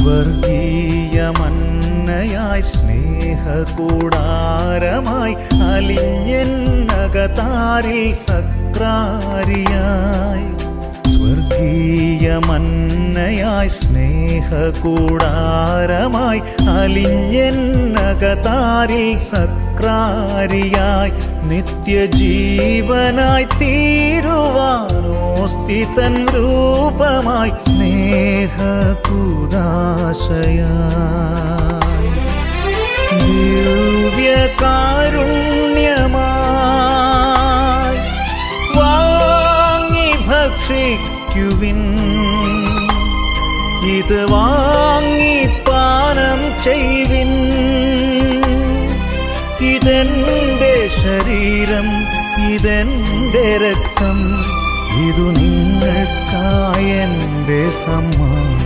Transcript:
സ്വർഗീയമന്നയായി സ്നേഹകൂടാരമായി അലിഞ്ഞെന്നകതാരിൽ സക്രാരിയായി. സ്വർഗീയമന്നയായി സ്നേഹകൂടാരമായി അലിഞ്ഞെന്നകതാരിൽ സക്രാരിയായി. നിത്യജീവനായി തീരുവാനോസ്തിതൻ രൂപമായി സ്നേഹകൂദാശയായി. ദിവ്യകാരുണ്യമായി വാങ്ങി ഭക്ഷിക്കുവിൻ. ഇത് വാങ്ങി പാനം ചെയ്വിൻ. ഇതെന്റെ ശരീരം, ഇതെന്റെ രക്തം, ഇതു നിങ്ങൾക്കായെന്റെ സമ്മാനം.